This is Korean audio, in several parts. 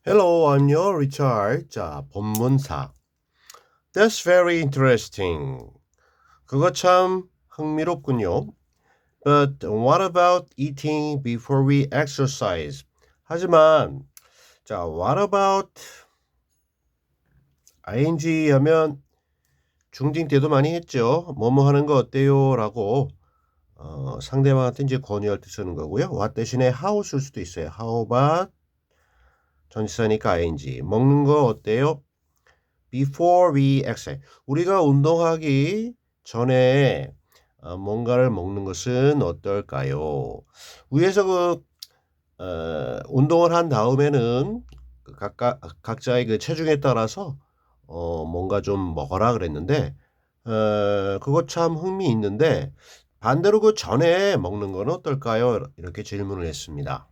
Hello, I'm your Richard. 자, 본문사. That's very interesting. 그거 참 흥미롭군요. But what about eating before we exercise? 하지만, 자, what about ing 하면 중딩 때도 많이 했죠. 뭐뭐 하는 거 어때요? 라고 상대방한테 이제 권유할 때 쓰는 거고요. what 대신에 how 쓸 수도 있어요. How about 전치사니까 ing. 먹는 거 어때요? Before we exercise. 우리가 운동하기 전에 뭔가를 먹는 것은 어떨까요? 위에서 운동을 한 다음에는 각자의 그 체중에 따라서 뭔가 좀 먹어라 그랬는데 그거 참 흥미있는데 반대로 그 전에 먹는 건 어떨까요? 이렇게 질문을 했습니다.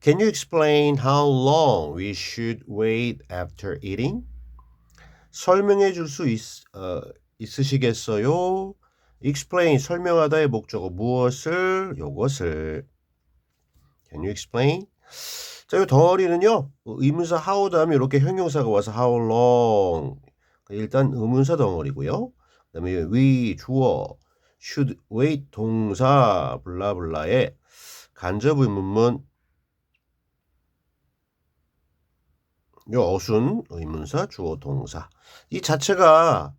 Can you explain how long we should wait after eating? 설명해 줄 수 있으시겠어요? explain 설명하다의 목적어 무엇을 요것을 Can you explain? 자, 이 덩어리는요. 의문사 how 다음에 이렇게 형용사가 와서 how long 일단 의문사 덩어리고요. 그다음에 we 주어 should wait 동사 블라블라의 간접 의문문 요 어순 의문사 주어 동사 이 자체가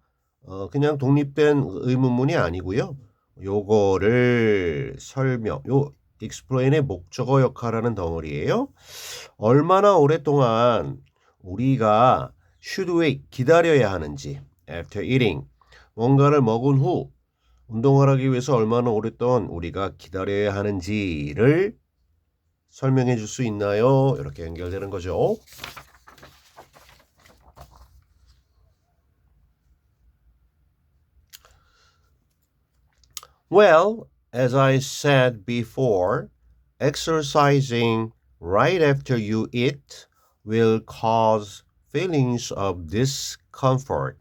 그냥 독립된 의문문이 아니고요. 요거를 설명 요 explain의 목적어 역할하는 덩어리예요. 얼마나 오랫동안 우리가 should wait 기다려야 하는지 after eating 뭔가를 먹은 후 운동을 하기 위해서 얼마나 오랫동안 우리가 기다려야 하는지를 설명해 줄 수 있나요? 이렇게 연결되는 거죠. Well, as I said before, exercising right after you eat will cause feelings of discomfort.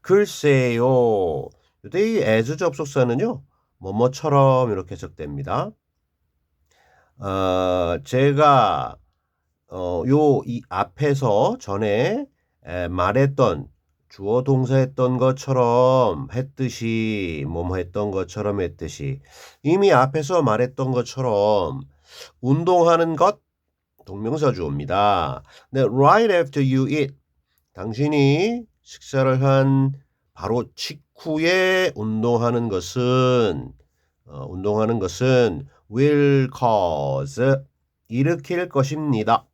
글쎄요. 이때 이 as 접속사는요. 뭐뭐처럼 이렇게 해석됩니다. 제가 이 앞에서 전에 말했던 주어 동사 했던 것처럼 했듯이 뭐뭐 했던 것처럼 했듯이 이미 앞에서 말했던 것처럼 운동하는 것 동명사 주어입니다. 네, right after you eat 당신이 식사를 한 바로 직후에 운동하는 것은 will cause 일으킬 것입니다.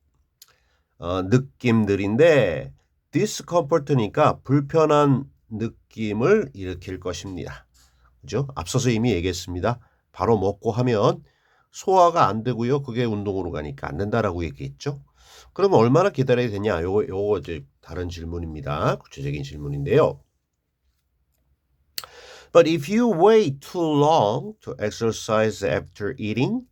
느낌들인데 discomfort니까 불편한 느낌을 일으킬 것입니다. 그죠? 앞서서 이미 얘기했습니다. 바로 먹고 하면 소화가 안 되고요. 그게 운동으로 가니까 안 된다라고 얘기했죠. 그러면 얼마나 기다려야 되냐? 요거 이제 다른 질문입니다. 구체적인 질문인데요. But if you wait too long to exercise after eating,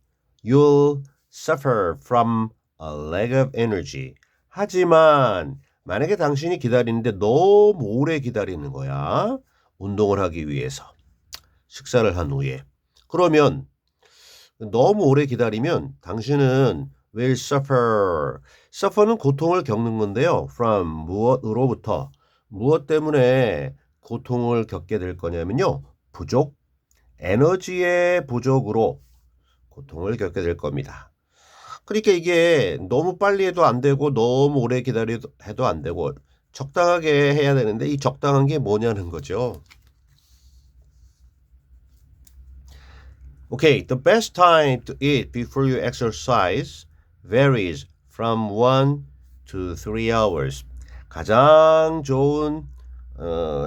you'll suffer from a lack of energy. 하지만 만약에 당신이 기다리는데 너무 오래 기다리는 거야. 운동을 하기 위해서. 식사를 한 후에. 그러면 너무 오래 기다리면 당신은 will suffer. suffer는 고통을 겪는 건데요. from 무엇으로부터 무엇 때문에 고통을 겪게 될 거냐면요. 부족, 에너지의 부족으로 고통을 겪게 될 겁니다. 그러니까 이게 너무 빨리 해도 안 되고 너무 오래 기다려도 안 되고 적당하게 해야 되는데 이 적당한 게 뭐냐는 거죠. Okay, the best time to eat before you exercise varies from 1 to 3 hours. 가장 좋은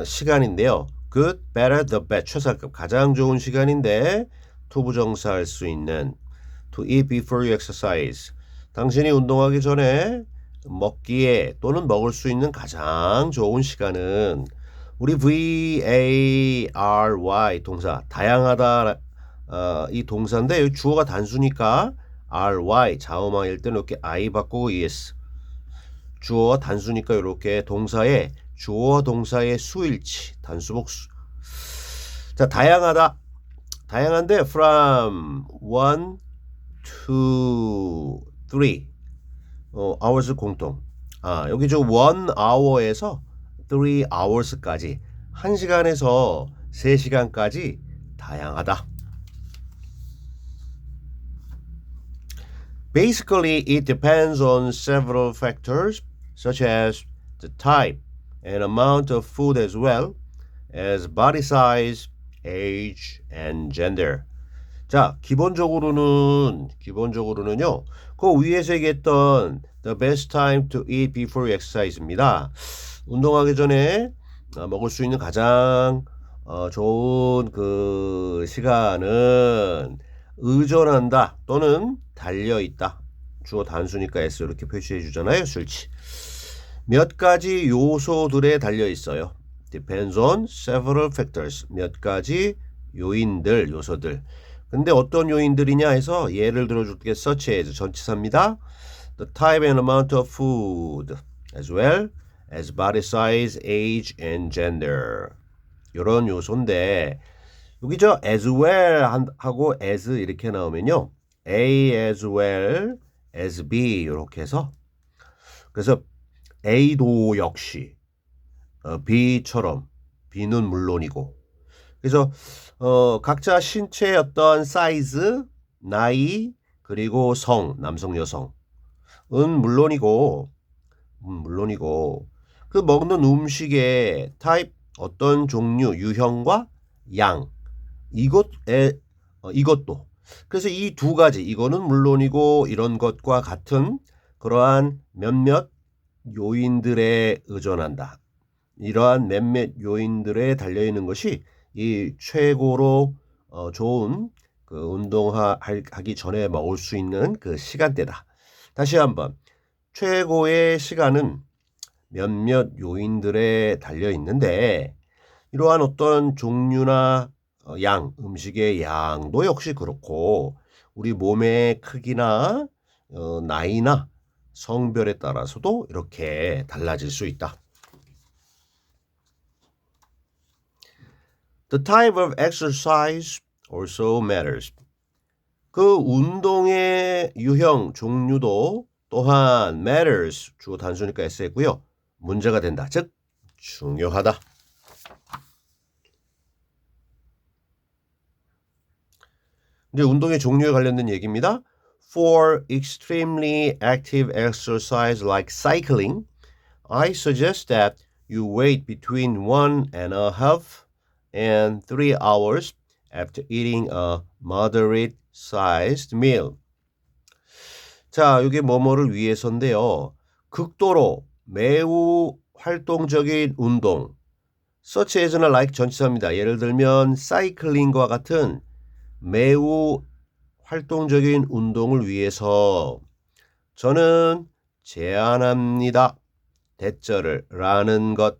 시간인데요. Good, better, the best. 최상급. 가장 좋은 시간인데 투부정사 할 수 있는 to eat before you exercise. 당신이 운동하기 전에 먹기에 또는 먹을 수 있는 가장 좋은 시간은 우리 vary 동사 다양하다 이 동사인데 여기 주어가 단수니까 ry 자음항일 때는 이렇게 I 바꾸고 es 주어가 단수니까 이렇게 동사의 주어 동사의 수일치 단수복수 자 다양한데 from 1 to 3 hours 공통. 여기 저 1hour에서 3hours까지 1시간에서 3시간까지 다양하다. Basically, it depends on several factors such as the type and amount of food as well as body size, age, and gender. 자, 기본적으로는요. 그 위에서 얘기했던 the best time to eat before exercise입니다. 운동하기 전에 먹을 수 있는 가장 좋은 그 시간은 의존한다 또는 달려있다. 주어 단수니까 S 이렇게 표시해 주잖아요. 수일치. 몇 가지 요소들에 달려있어요. Depends on several factors. 몇 가지 요인들, 요소들. 근데 어떤 요인들이냐 해서 예를 들어줄게. such as 전치사입니다. The type and amount of food as well as body size, age, and gender. 이런 요소인데 여기 저 as well 하고 as 이렇게 나오면요. A as well as B 이렇게 해서 그래서 A도 역시 B처럼 B는 물론이고 그래서 각자 신체의 어떤 사이즈, 나이, 그리고 성, 남성, 여성은 물론이고 그 먹는 음식의 타입, 어떤 종류, 유형과 양 이것도 그래서 이 두 가지 이거는 물론이고 이런 것과 같은 그러한 몇몇 요인들에 의존한다. 이러한 몇몇 요인들에 달려있는 것이 이 최고로 좋은 그 운동하기 전에 먹을 수 있는 그 시간대다. 다시 한번 최고의 시간은 몇몇 요인들에 달려 있는데 이러한 어떤 종류나 양, 음식의 양도 역시 그렇고 우리 몸의 크기나 나이나 성별에 따라서도 이렇게 달라질 수 있다. The type of exercise also matters. 그 운동의 유형, 종류도 또한 matters, 주어 단수니까 S했고요. 문제가 된다, 즉 중요하다. 이제 운동의 종류에 관련된 얘기입니다. For extremely active exercise like cycling, I suggest that you wait between 1.5 and 3 hours after eating a moderate sized meal. 자, 이게 뭐뭐를 위해서인데요. 극도로 매우 활동적인 운동, such as나 like 전치사입니다. 예를 들면 사이클링과 같은 매우 활동적인 운동을 위해서 저는 제안합니다. 대절을 라는 것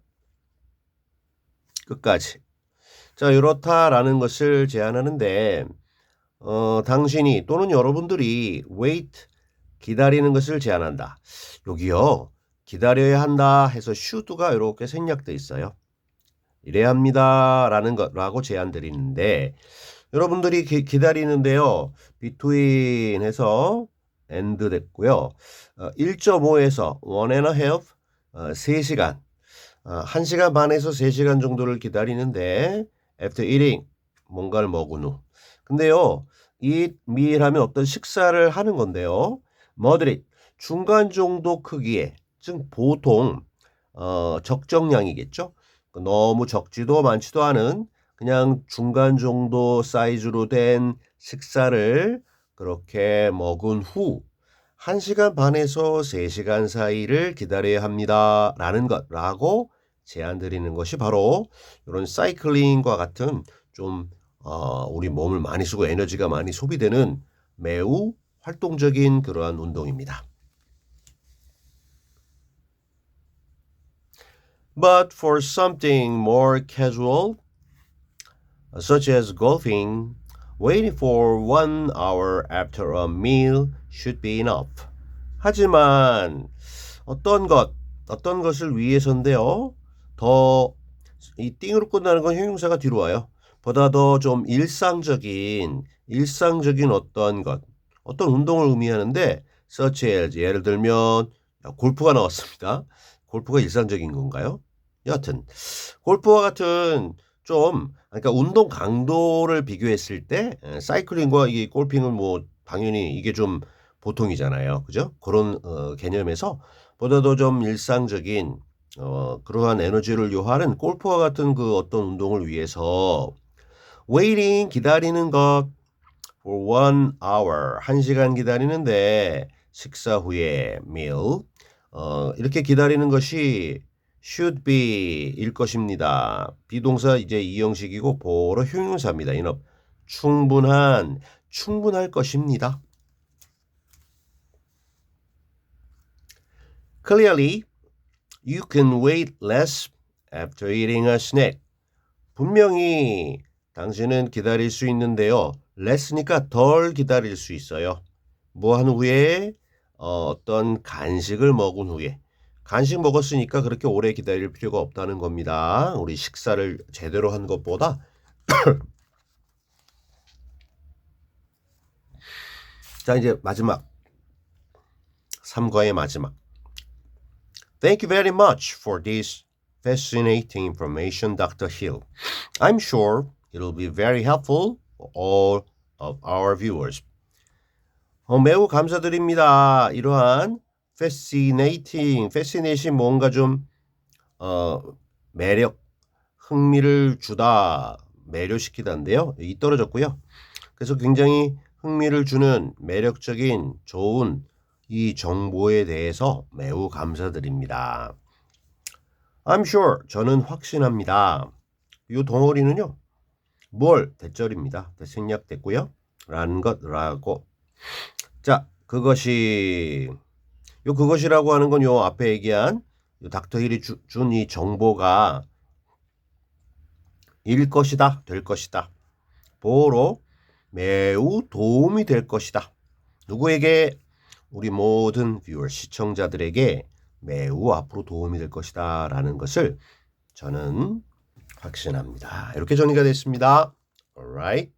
끝까지. 자, 이렇다라는 것을 제안하는데 당신이 또는 여러분들이 wait 기다리는 것을 제안한다. 여기요. 기다려야 한다 해서 should가 이렇게 생략돼 있어요. 이래야 합니다라는 것라고 제안 드리는데 여러분들이 기다리는데요. between 해서 and 됐고요. 1.5에서 1.5 3시간 1시간 반에서 3시간 정도를 기다리는데 after eating 뭔가를 먹은 후 근데요. eat meal 하면 어떤 식사를 하는 건데요. moderate 중간 정도 크기의 즉 보통 적정량이겠죠. 너무 적지도 많지도 않은 그냥 중간 정도 사이즈로 된 식사를 그렇게 먹은 후 1시간 반에서 3시간 사이를 기다려야 합니다. 라는 것라고 제안 드리는 것이 바로 이런 사이클링과 같은 좀 우리 몸을 많이 쓰고 에너지가 많이 소비되는 매우 활동적인 그러한 운동입니다. But for something more casual, such as golfing, waiting for 1 hour after a meal should be enough. 하지만 어떤 것을 위해서인데요. 더 이 띵으로 끝나는 건 형용사가 뒤로 와요. 보다 더 좀 일상적인 어떤 운동을 의미하는데 such as 예를 들면 골프가 나왔습니다. 골프가 일상적인 건가요? 여하튼 골프와 같은 좀 그러니까 운동 강도를 비교했을 때 사이클링과 이 골핑은 뭐 당연히 이게 좀 보통이잖아요. 그죠? 그런 개념에서 보다도 좀 일상적인 그러한 에너지를 요하는 골프와 같은 그 어떤 운동을 위해서 waiting 기다리는 것 for 1 hour 1시간 기다리는데 식사 후에 meal 이렇게 기다리는 것이 should be 일 것입니다. 비동사 이제 이형식이고 보러 형용사입니다. enough 충분할 것입니다. Clearly, you can wait less after eating a snack. 분명히 당신은 기다릴 수 있는데요. less니까 덜 기다릴 수 있어요. 뭐 한 후에 어떤 간식을 먹은 후에 간식 먹었으니까 그렇게 오래 기다릴 필요가 없다는 겁니다. 우리 식사를 제대로 한 것보다 자 이제 마지막 3과의 마지막 Thank you very much for this fascinating information, Dr. Hill. I'm sure it'll be very helpful for all of our viewers. 매우 감사드립니다. 이러한 fascinating 뭔가 좀 매력, 흥미를 주다, 매료시키다인데요. 이 떨어졌고요. 그래서 굉장히 흥미를 주는 매력적인 좋은 이 정보에 대해서 매우 감사드립니다. I'm sure 저는 확신합니다. 이 덩어리는요. 뭘 대절입니다. 생략됐고요. 라는 것라고 자 그것이라고 하는 건 요 앞에 얘기한 닥터 힐이 준 이 정보가 일 것이다 될 것이다 보로 매우 도움이 될 것이다. 누구에게? 우리 모든 뷰어 시청자들에게 매우 앞으로 도움이 될 것이다 라는 것을 저는 확신합니다. 이렇게 정리가 됐습니다. Alright.